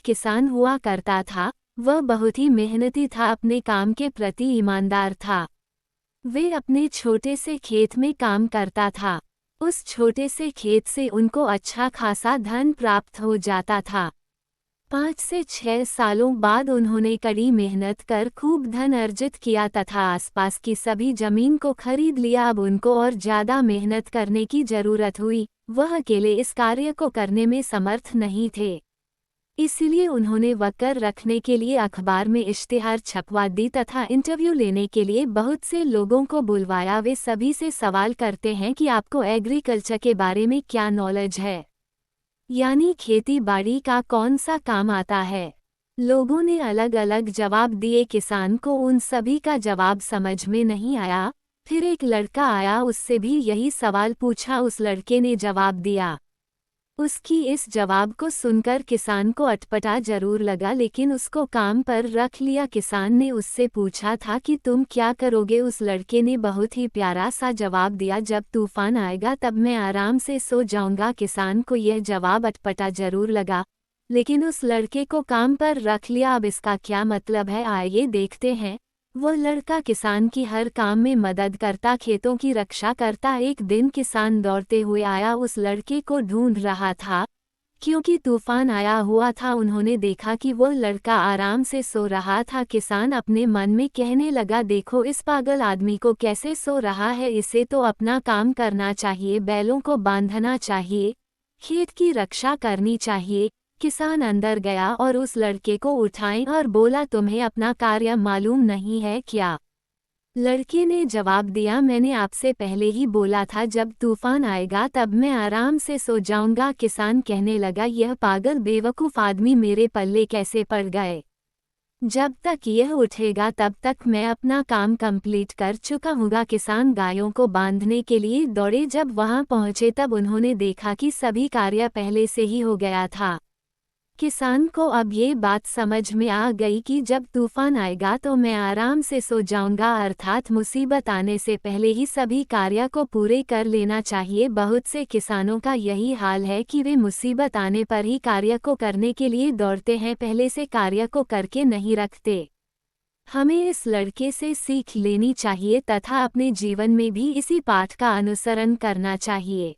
किसान हुआ करता था, वह बहुत ही मेहनती था, अपने काम के प्रति ईमानदार था। वे अपने छोटे से खेत में काम करता था। उस छोटे से खेत से उनको अच्छा खासा धन प्राप्त हो जाता था। 5 से 6 सालों बाद उन्होंने कड़ी मेहनत कर खूब धन अर्जित किया तथा आसपास की सभी जमीन को खरीद लिया। अब उनको और ज्यादा मेहनत करने की जरूरत हुई, वह अकेले इस कार्य को करने में समर्थ नहीं थे। इसलिए उन्होंने वर्कर रखने के लिए अखबार में इश्तिहार छपवा दी तथा इंटरव्यू लेने के लिए बहुत से लोगों को बुलवाया। वे सभी से सवाल करते हैं कि आपको एग्रीकल्चर के बारे में क्या नॉलेज है, यानी खेती बाड़ी का कौन सा काम आता है। लोगों ने अलग अलग जवाब दिए। किसान को उन सभी का जवाब समझ में नहीं आया। फिर एक लड़का आया, उससे भी यही सवाल पूछा। उस लड़के ने जवाब दिया। उसकी इस जवाब को सुनकर किसान को अटपटा जरूर लगा, लेकिन उसको काम पर रख लिया। किसान ने उससे पूछा था कि तुम क्या करोगे। उस लड़के ने बहुत ही प्यारा सा जवाब दिया, जब तूफान आएगा तब मैं आराम से सो जाऊंगा। किसान को यह जवाब अटपटा जरूर लगा, लेकिन उस लड़के को काम पर रख लिया। अब इसका क्या मतलब है, आइए देखते हैं। वो लड़का किसान की हर काम में मदद करता, खेतों की रक्षा करता। एक दिन किसान दौड़ते हुए आया, उस लड़के को ढूंढ रहा था क्योंकि तूफान आया हुआ था। उन्होंने देखा कि वो लड़का आराम से सो रहा था। किसान अपने मन में कहने लगा, देखो इस पागल आदमी को कैसे सो रहा है, इसे तो अपना काम करना चाहिए, बैलों को बांधना चाहिए, खेत की रक्षा करनी चाहिए। किसान अंदर गया और उस लड़के को उठाए और बोला, तुम्हें अपना कार्य मालूम नहीं है क्या। लड़के ने जवाब दिया, मैंने आपसे पहले ही बोला था जब तूफान आएगा तब मैं आराम से सो जाऊंगा। किसान कहने लगा, यह पागल बेवकूफ़ आदमी मेरे पल्ले कैसे पड़ गए। जब तक यह उठेगा तब तक मैं अपना काम कंप्लीट कर चुका हूँगा। किसान गायों को बांधने के लिए दौड़े। जब वहां पहुंचे तब उन्होंने देखा कि सभी कार्य पहले से ही हो गया था। किसान को अब ये बात समझ में आ गई कि जब तूफान आएगा तो मैं आराम से सो जाऊंगा, अर्थात मुसीबत आने से पहले ही सभी कार्य को पूरे कर लेना चाहिए। बहुत से किसानों का यही हाल है कि वे मुसीबत आने पर ही कार्य को करने के लिए दौड़ते हैं, पहले से कार्य को करके नहीं रखते। हमें इस लड़के से सीख लेनी चाहिए तथा अपने जीवन में भी इसी पाठ का अनुसरण करना चाहिए।